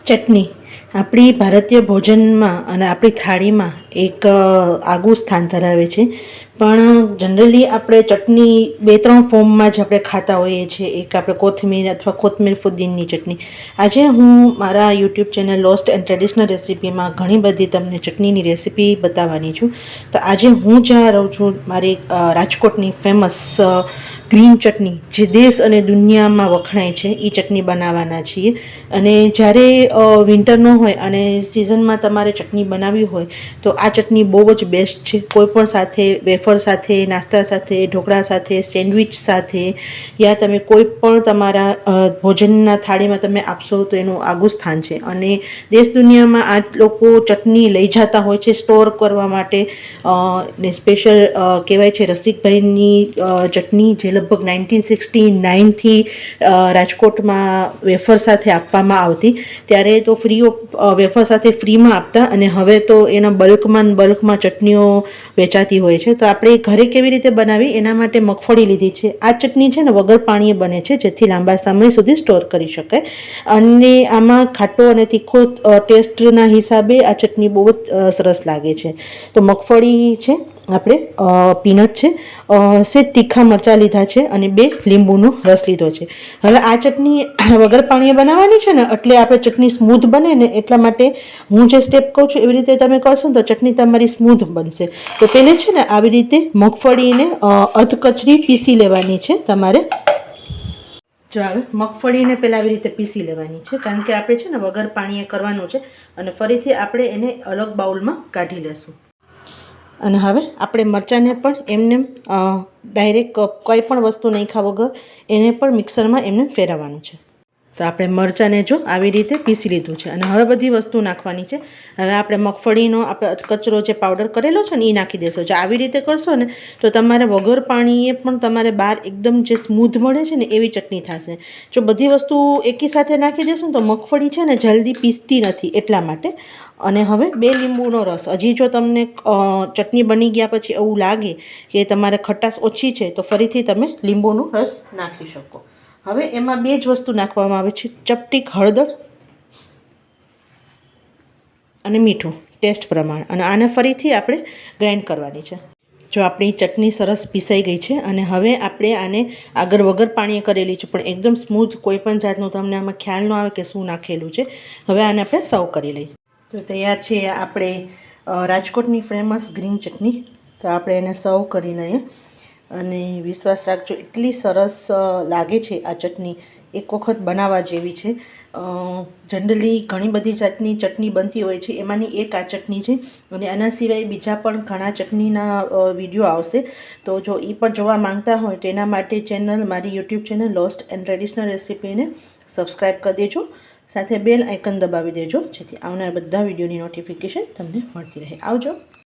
ચટણી આપણી ભારતીય ભોજનમાં અને આપણી થાળીમાં એક આગવું સ્થાન ધરાવે છે. પણ જનરલી આપણે ચટણી બે ત્રણ ફોર્મમાં જ આપણે ખાતા હોઈએ છીએ. એક આપણે કોથમીર અથવા કોથમીર ફુદીનની ચટણી. આજે હું મારા YouTube channel lost and traditional રેસીપીમાં ઘણી બધી તમને ચટણીની રેસીપી બતાવવાની છું. તો આજે હું જ્યાં રહું છું મારી રાજકોટની ફેમસ ગ્રીન ચટણી જે દેશ અને દુનિયામાં વખણાય છે એ ચટણી બનાવવાના છીએ. અને જ્યારે વિન્ટરનો હોય અને સિઝનમાં તમારે ચટણી બનાવવી હોય તો આ ચટણી બહુ જ બેસ્ટ છે. કોઈ પણ સાથે, વેફર સાથે, નાસ્તા સાથે, ઢોકળા સાથે, સેન્ડવિચ સાથે, યા તમે કોઈ પણ તમારા ભોજનના થાળીમાં તમે આપશો તો એનું આગવું સ્થાન છે. અને દેશ દુનિયામાં આ લોકો ચટણી લઈ જતા હોય છે સ્ટોર કરવા માટે. ને સ્પેશિયલ કહેવાય છે રસિકભાઈની ચટણી જે લગભગ 1969થી રાજકોટમાં વેફર સાથે આપવામાં આવતી. ત્યારે તો ફ્રી ઓફ વેફર સાથે ફ્રીમાં આપતા અને હવે તો એના બલ્કમાં ચટણીઓ વેચાતી હોય છે. તો આપણે ઘરે કેવી રીતે બનાવી એના માટે મગફળી લીધી છે. આ ચટણી છે ને વગર પાણીએ બને છે જેથી લાંબા સમય સુધી સ્ટોર કરી શકાય. અને આમાં ખાટો અને તીખો ટેસ્ટના હિસાબે આ ચટણી બહુ જ સરસ લાગે છે. તો મગફળી છે, આપણે પીનટ છે, સેજ તીખા મરચાં લીધા છે અને 2 લીંબુનો રસ લીધો છે. હવે આ ચટણી વગર પાણીએ બનાવવાની છે ને એટલે આપણે ચટણી સ્મૂથ બને ને એટલા માટે હું જે સ્ટેપ કહું છું એવી રીતે તમે કરશો ને તો ચટણી તમારી સ્મૂથ બનશે. તો પહેલે છે ને આવી રીતે મગફળીને અધકચરી પીસી લેવાની છે તમારે. જો આવે મગફળીને પહેલાં આવી રીતે પીસી લેવાની છે કારણ કે આપણે છે ને વગર પાણીએ કરવાનું છે. અને ફરીથી આપણે એને અલગ બાઉલમાં કાઢી લેશું. અને હવે આપણે મરચાંને પણ એમને ડાયરેક્ટ કંઈ પણ વસ્તુ નાખ્યા વગર એને પણ મિક્સરમાં એમને ફેરવવાનું છે. તો આપણે મરચાંને જો આવી રીતે પીસી લીધું છે. અને હવે બધી વસ્તુ નાખવાની છે. હવે આપણે મગફળીનો આપણે કચરો જે પાવડર કરેલો છે ને એ નાખી દેશો. જો આવી રીતે કરશો ને તો તમારે વગર પાણીએ પણ તમારે બહાર એકદમ જે સ્મૂધ મળે છે ને એવી ચટણી થશે. જો બધી વસ્તુ એકી સાથે નાખી દેશો ને તો મગફળી છે ને જલ્દી પીસતી નથી એટલા માટે. અને હવે 2 લીંબુનો રસ. હજી જો તમને ચટણી બની ગયા પછી એવું લાગે કે તમારે ખટાશ ઓછી છે તો ફરીથી તમે લીંબુનો રસ નાખી શકો. હવે એમાં 2 જ વસ્તુ નાખવામાં આવે છે, ચપટીક હળદર અને મીઠું ટેસ્ટ પ્રમાણે. અને આને ફરીથી આપણે ગ્રાઇન્ડ કરવાની છે. જો આપણી ચટણી સરસ પીસાઈ ગઈ છે અને હવે આપણે આને આગળ વગર પાણીએ કરેલી છે પણ એકદમ સ્મૂથ, કોઈ પણ જાતનું તમને આમાં ખ્યાલ ન આવે કે શું નાખેલું છે. હવે આને આપણે સર્વ કરી લઈએ. તો તૈયાર છે આપણે રાજકોટની ફેમસ ગ્રીન ચટણી. તો આપણે એને સર્વ કરી લઈએ. અને વિશ્વાસ રાખજો એટલી સરસ લાગે છે આ ચટણી, એક વખત બનાવવા જેવી છે. જનરલી ઘણી બધી જાતની ચટણી બનતી હોય છે, એમાંની એક આ ચટણી છે. અને આના સિવાય બીજા પણ ઘણા ચટણીના વિડીયો આવશે. તો જો એ પણ જોવા માંગતા હોય તો એના માટે મારી YouTube channel lost and traditional રેસીપીને સબસ્ક્રાઈબ કરી દેજો. સાથે બેલ આઇકન દબાવી દેજો જેથી આવનાર બધા વિડીયોની નોટિફિકેશન તમને મળતી રહે. આવજો.